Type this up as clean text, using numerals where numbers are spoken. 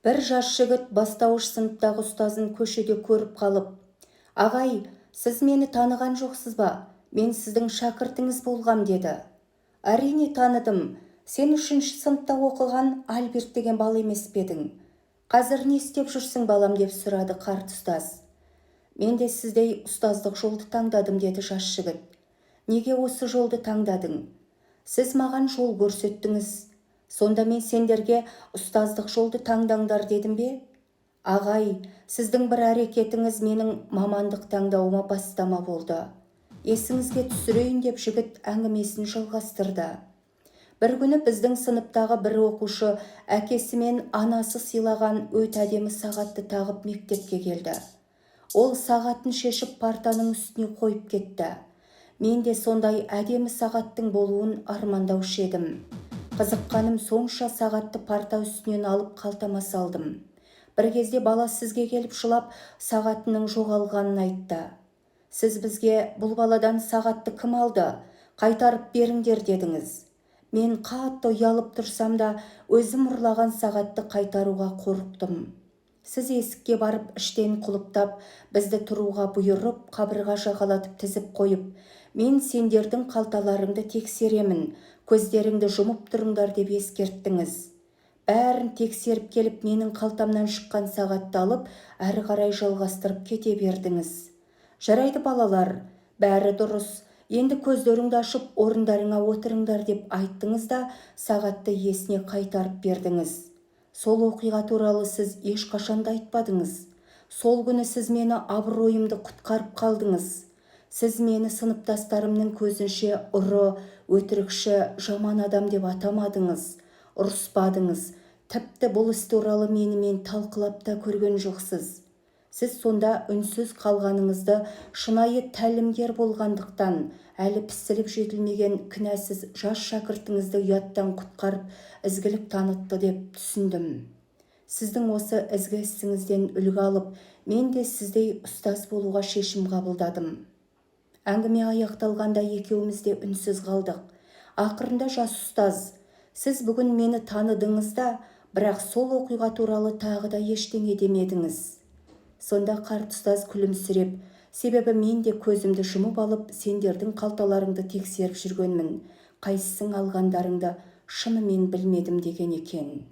Бір жас жігіт бастауыш сыныптағы ұстазын көшеде көріп қалып: «Ағай, сіз мені таныған жоқсыз ба? Мен сіздің шәкіртіңіз болғам» деді. «Әрине таныдым. Сен 3-ші сыныпта оқыған Альберт деген бала емес пе едің? Қазір не істеп жүрсің балам?» деп сұрады қарт ұстаз. «Мен де сіздей ұстаздық жолды таңдадым» деді жас жігіт. «Неге осы жолды таңдадың?» «Сіз маған жол көрсеттіңіз. Сонда мен сендерге ұстаздық жолды таңдаңдар дедім бе?» «Ағай, сіздің бір әрекетіңіз менің мамандық таңдауыма бастама болды. Есіңізге түсірейін» деп жігіт әңгімесін жалғастырды. «Бір күні біздің сыныптағы бір оқушы әкесі мен анасы сыйлаған өте әдемі сағатты тағып мектепке келді. Ол сағатын шешіп партаның үстіне қойып кетті. Мен де сондай әдемі сағаттың болуын армандаушы едім. Қызыққаным сонша сағатты парта үстінен алып қалтама салдым. Бір кезде бала сізге келіп жылап сағатының жоғалғанын айтты. Сіз бізге бұл баладан сағатты кім алды? Қайтарып беріңдер дедіңіз. Мен қатты ұялып тұрсам да өзім ұрлаған сағатты қайтаруға қорықтым. Сіз есікке барып іштен құлыптап, бізді тұруға бұйырып, қабырға жағалатып тізіп қойып, мен сендердің қалталарыңды тексеремін, көздеріңді жұмып тұрыңдар деп ескерттіңіз. Бәрін тексеріп келіп, менің қалтамнан шыққан сағатты алып, әрі қарай жалғастырып кете бердіңіз. Жарайды балалар, бәрі дұрыс. Енді көздеріңді ашып, орындарыңа отырыңдар деп айттыңыз да, сағатты иесіне қайтарып бердіңіз. Сол оқиға туралы сіз ешқашанда айтпадыңыз. Сол күні сіз мені абыройымды құтқарып қалдыңыз. Сіз мені сыныптастарымның көзінше ұры, өтірікші, жаман адам деп атамадыңыз, ұрыспадыңыз. Тіпті бұл іс туралы менімен талқылап та көрген жоқсыз. Сіз сонда үнсіз қалғаныңызды шынайы тәлімгер болғандықтан, әлі пісіліп жетілмеген кінәсіз жас шәкіртіңізді ұяттан құтқарып, ізгілік танытты деп түсіндім. Сіздің осы ізгі ісіңізден үлгі алып, мен де сіздей ұстаз болуға шешім қабылдадым. Әңгіме аяқталғанда екеуміз де үнсіз қалдық. Ақырында жас ұстаз: «Сіз бүгін мені таныдыңыз да, бірақ сол оқиға туралы тағы да ештеңе демедіңіз». Сонда қарт ұстаз күлімсіреп: «Себебі мен де көзімді жұмып алып, сендердің қалталарыңды тексеріп жүргенмін. Қайсың алғандарыңды шынымен білмедім» деген екен.